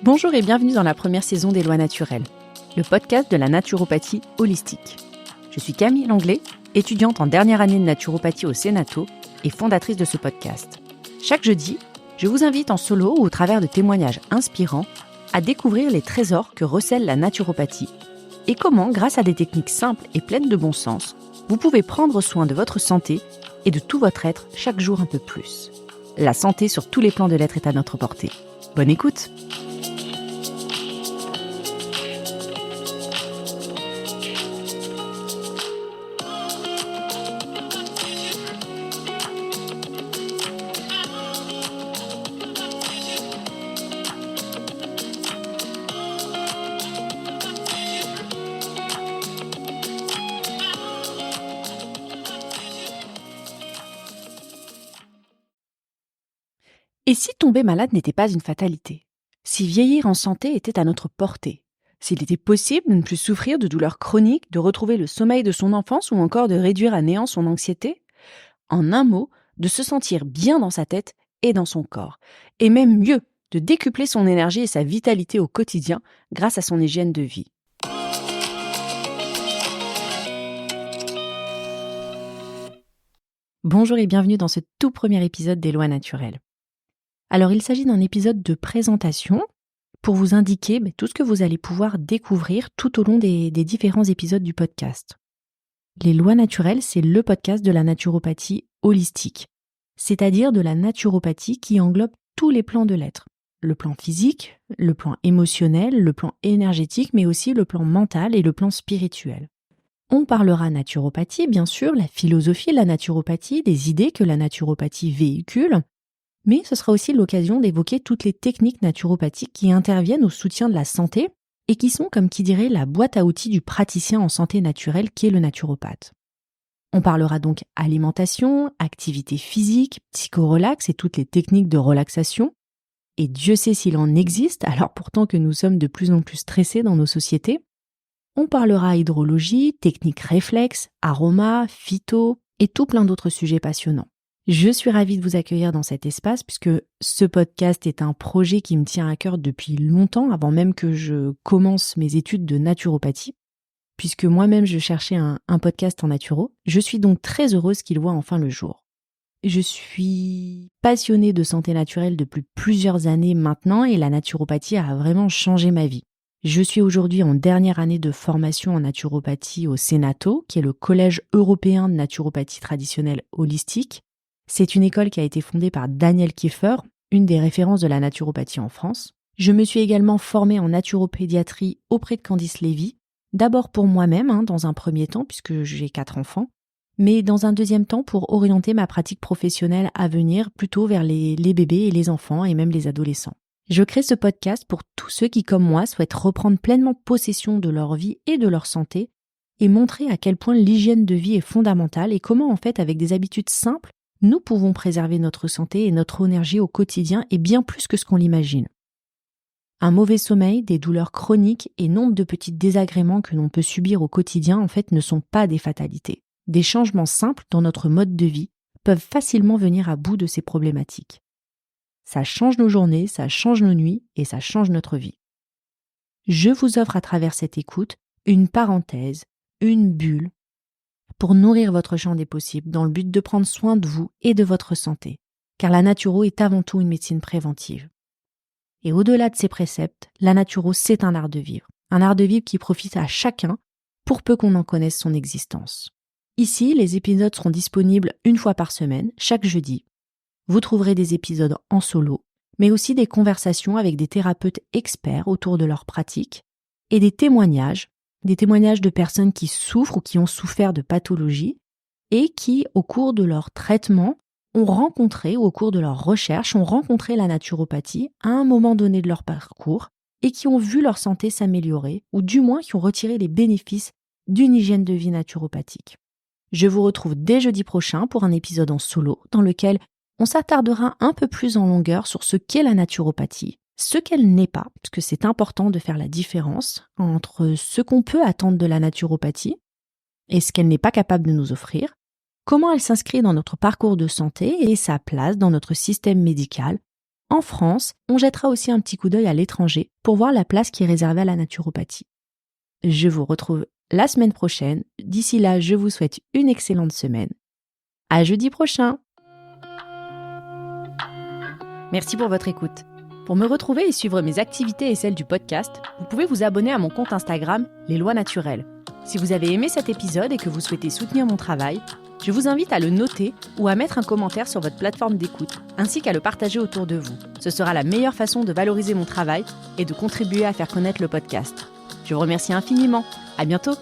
Bonjour et bienvenue dans la première saison des Lois naturelles, le podcast de la naturopathie holistique. Je suis Camille Langlais, étudiante en dernière année de naturopathie au Sénato et fondatrice de ce podcast. Chaque jeudi, je vous invite en solo ou au travers de témoignages inspirants à découvrir les trésors que recèle la naturopathie et comment, grâce à des techniques simples et pleines de bon sens, vous pouvez prendre soin de votre santé et de tout votre être chaque jour un peu plus. La santé sur tous les plans de l'être est à notre portée. Bonne écoute! Et si tomber malade n'était pas une fatalité? Si vieillir en santé était à notre portée? S'il était possible de ne plus souffrir de douleurs chroniques, de retrouver le sommeil de son enfance ou encore de réduire à néant son anxiété? En un mot, de se sentir bien dans sa tête et dans son corps. Et même mieux, de décupler son énergie et sa vitalité au quotidien grâce à son hygiène de vie. Bonjour et bienvenue dans ce tout premier épisode des Lois naturelles. Alors, il s'agit d'un épisode de présentation pour vous indiquer tout ce que vous allez pouvoir découvrir tout au long des différents épisodes du podcast. Les Lois naturelles, c'est le podcast de la naturopathie holistique, c'est-à-dire de la naturopathie qui englobe tous les plans de l'être. Le plan physique, le plan émotionnel, le plan énergétique, mais aussi le plan mental et le plan spirituel. On parlera naturopathie, bien sûr, la philosophie de la naturopathie, des idées que la naturopathie véhicule, mais ce sera aussi l'occasion d'évoquer toutes les techniques naturopathiques qui interviennent au soutien de la santé et qui sont, comme qui dirait, la boîte à outils du praticien en santé naturelle qui est le naturopathe. On parlera donc alimentation, activité physique, psychorelax et toutes les techniques de relaxation. Et Dieu sait s'il en existe, alors pourtant que nous sommes de plus en plus stressés dans nos sociétés. On parlera hydrologie, techniques réflexes, aromas, phyto et tout plein d'autres sujets passionnants. Je suis ravie de vous accueillir dans cet espace puisque ce podcast est un projet qui me tient à cœur depuis longtemps, avant même que je commence mes études de naturopathie, puisque moi-même je cherchais un podcast en naturo. Je suis donc très heureuse qu'il voit enfin le jour. Je suis passionnée de santé naturelle depuis plusieurs années maintenant et la naturopathie a vraiment changé ma vie. Je suis aujourd'hui en dernière année de formation en naturopathie au Sénato, qui est le collège européen de naturopathie traditionnelle holistique. C'est une école qui a été fondée par Daniel Kieffer, une des références de la naturopathie en France. Je me suis également formée en naturopédiatrie auprès de Candice Lévy, d'abord pour moi-même, dans un premier temps, puisque j'ai 4 enfants, mais dans un deuxième temps pour orienter ma pratique professionnelle à venir plutôt vers les bébés et les enfants et même les adolescents. Je crée ce podcast pour tous ceux qui, comme moi, souhaitent reprendre pleinement possession de leur vie et de leur santé et montrer à quel point l'hygiène de vie est fondamentale et comment, en fait, avec des habitudes simples, nous pouvons préserver notre santé et notre énergie au quotidien et bien plus que ce qu'on l'imagine. Un mauvais sommeil, des douleurs chroniques et nombre de petits désagréments que l'on peut subir au quotidien, en fait, ne sont pas des fatalités. Des changements simples dans notre mode de vie peuvent facilement venir à bout de ces problématiques. Ça change nos journées, ça change nos nuits et ça change notre vie. Je vous offre à travers cette écoute une parenthèse, une bulle, pour nourrir votre champ des possibles dans le but de prendre soin de vous et de votre santé, car la naturo est avant tout une médecine préventive. Et au-delà de ces préceptes, la naturo c'est un art de vivre qui profite à chacun pour peu qu'on en connaisse son existence. Ici, les épisodes seront disponibles une fois par semaine, chaque jeudi. Vous trouverez des épisodes en solo, mais aussi des conversations avec des thérapeutes experts autour de leur pratique et des témoignages de personnes qui souffrent ou qui ont souffert de pathologies et qui, au cours de leur traitement, ont rencontré ou au cours de leur recherche, ont rencontré la naturopathie à un moment donné de leur parcours et qui ont vu leur santé s'améliorer ou du moins qui ont retiré les bénéfices d'une hygiène de vie naturopathique. Je vous retrouve dès jeudi prochain pour un épisode en solo dans lequel on s'attardera un peu plus en longueur sur ce qu'est la naturopathie, ce qu'elle n'est pas, parce que c'est important de faire la différence entre ce qu'on peut attendre de la naturopathie et ce qu'elle n'est pas capable de nous offrir, comment elle s'inscrit dans notre parcours de santé et sa place dans notre système médical, en France, on jettera aussi un petit coup d'œil à l'étranger pour voir la place qui est réservée à la naturopathie. Je vous retrouve la semaine prochaine. D'ici là, je vous souhaite une excellente semaine. À jeudi prochain. Merci pour votre écoute. Pour me retrouver et suivre mes activités et celles du podcast, vous pouvez vous abonner à mon compte Instagram, Les Lois Naturelles. Si vous avez aimé cet épisode et que vous souhaitez soutenir mon travail, je vous invite à le noter ou à mettre un commentaire sur votre plateforme d'écoute, ainsi qu'à le partager autour de vous. Ce sera la meilleure façon de valoriser mon travail et de contribuer à faire connaître le podcast. Je vous remercie infiniment. À bientôt.